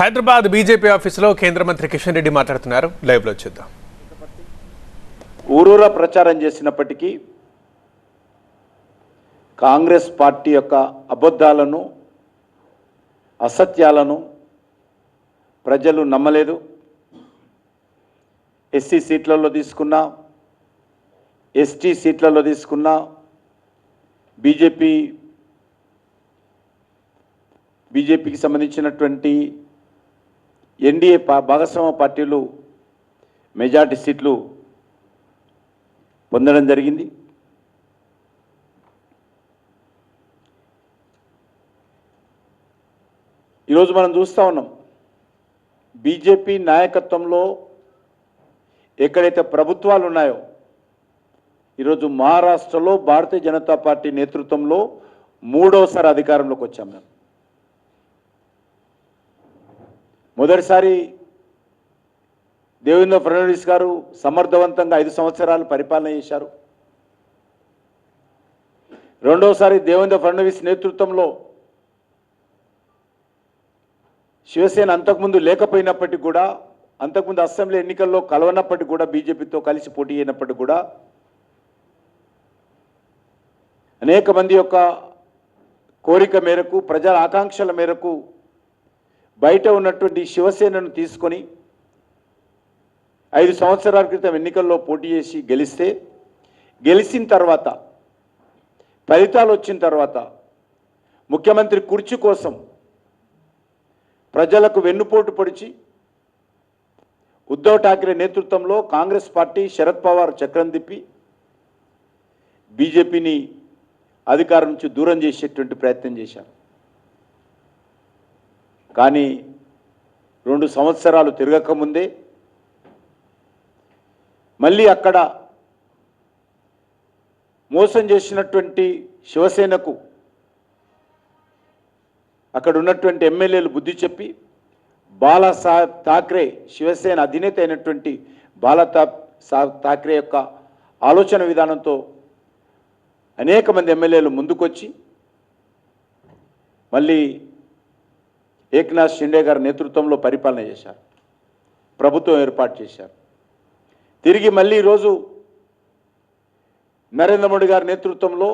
Hyderabad BJP ఆఫీసులో కేంద్ర మంత్రి కిషన్ రెడ్డి మాట్లాడుతున్నారు. లైవ్ లో చూద్దాం. ఊరూరా ప్రచారం చేసినప్పటికీ కాంగ్రెస్ పార్టీ యొక్క అబద్ధాలను అసత్యాలను ప్రజలు నమ్మలేదు. ఎస్సీ సీట్లలో తీసుకున్నా, ఎస్టీ సీట్లలో తీసుకున్నా, బీజేపీకి సంబంధించినటువంటి ఎన్డీఏ భాగస్వామ్య పార్టీలు మెజార్టీ సీట్లు పొందడం జరిగింది. ఈరోజు మనం చూస్తూ ఉన్నాం, బీజేపీ నాయకత్వంలో ఎక్కడైతే ప్రభుత్వాలు ఉన్నాయో, ఈరోజు మహారాష్ట్రలో భారతీయ జనతా పార్టీ నేతృత్వంలో మూడోసారి అధికారంలోకి వచ్చాం. మేము మొదటిసారి దేవేంద్ర ఫడ్నవీస్ గారు సమర్థవంతంగా 5 సంవత్సరాలు పరిపాలన చేశారు. రెండోసారి దేవేంద్ర ఫడ్నవీస్ నేతృత్వంలో శివసేన అంతకుముందు లేకపోయినప్పటికీ కూడా, అంతకుముందు అసెంబ్లీ ఎన్నికల్లో కలవనప్పటికీ కూడా, బీజేపీతో కలిసి పోటీ అయినప్పటికీ కూడా అనేక మంది యొక్క కోరిక మేరకు, ప్రజల ఆకాంక్షల మేరకు బయట ఉన్నటువంటి శివసేనను తీసుకొని 5 సంవత్సరాల క్రితం ఎన్నికల్లో పోటీ చేసి గెలిచిన తర్వాత, ఫలితాలు వచ్చిన తర్వాత ముఖ్యమంత్రి కుర్చీ కోసం ప్రజలకు వెన్నుపోటు పొడిచి ఉద్ధవ్ ఠాక్రే నేతృత్వంలో కాంగ్రెస్ పార్టీ శరద్ పవార్ చక్రం తిప్పి బీజేపీని అధికారం నుంచి దూరం చేసేటువంటి ప్రయత్నం చేశారు. కానీ 2 సంవత్సరాలు తిరగకముందే మళ్ళీ అక్కడ మోసం చేసినటువంటి శివసేనకు అక్కడ ఉన్నటువంటి ఎమ్మెల్యేలు బుద్ధి చెప్పి, బాలాసాహెబ్ ఠాక్రే శివసేన అధినేత అయినటువంటి బాలాసాహెబ్ ఠాక్రే యొక్క ఆలోచన విధానంతో అనేక మంది ఎమ్మెల్యేలు ముందుకొచ్చి మళ్ళీ ఏక్నాథ్ షిండే గారి నేతృత్వంలో పరిపాలన చేశారు, ప్రభుత్వం ఏర్పాటు చేశారు. తిరిగి మళ్ళీ ఈరోజు నరేంద్ర మోడీ గారి నేతృత్వంలో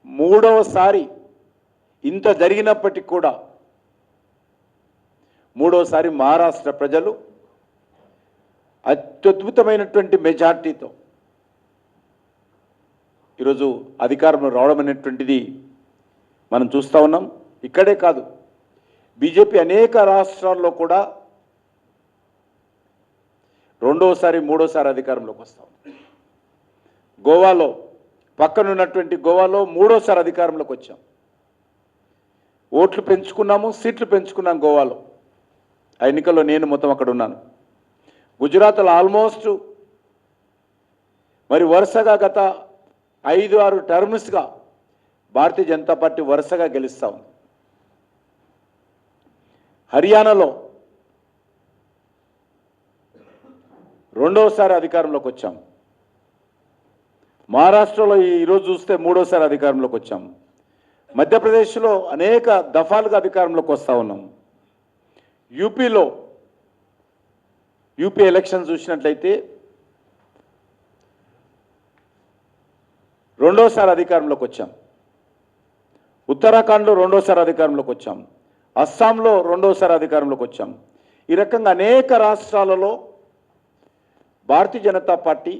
మూడవసారి, ఇంత జరిగినప్పటికీ కూడా మూడవసారి మహారాష్ట్ర ప్రజలు అత్యద్భుతమైనటువంటి మెజార్టీతో ఈరోజు అధికారంలో రావడం అనేటువంటిది మనం చూస్తూ ఉన్నాం. ఇక్కడే కాదు, బీజేపీ అనేక రాష్ట్రాల్లో కూడా రెండోసారి మూడోసారి అధికారంలోకి వస్తాం. గోవాలో, పక్కనున్నటువంటి గోవాలో మూడోసారి అధికారంలోకి వచ్చాం. ఓట్లు పెంచుకున్నాము, సీట్లు పెంచుకున్నాం గోవాలో. ఆ ఎన్నికల్లో నేను మొత్తం అక్కడ ఉన్నాను. గుజరాత్లో ఆల్మోస్ట్ మరి వరుసగా గత 5-6 టర్మ్స్గా భారతీయ జనతా పార్టీ వరుసగా గెలుస్తూ ఉంది. హర్యానాలో రెండవసారి అధికారంలోకి వచ్చాం. మహారాష్ట్రలో ఈరోజు చూస్తే మూడోసారి అధికారంలోకి వచ్చాం. మధ్యప్రదేశ్లో అనేక దఫాలుగా అధికారంలోకి వస్తూ ఉన్నాం. యూపీ ఎలక్షన్ చూసినట్లయితే రెండోసారి అధికారంలోకి వచ్చాం. ఉత్తరాఖండ్లో రెండోసారి అధికారంలోకి వచ్చాం. అస్సాంలో రెండోసారి అధికారంలోకి వచ్చాం. ఈ రకంగా అనేక రాష్ట్రాలలో భారతీయ జనతా పార్టీ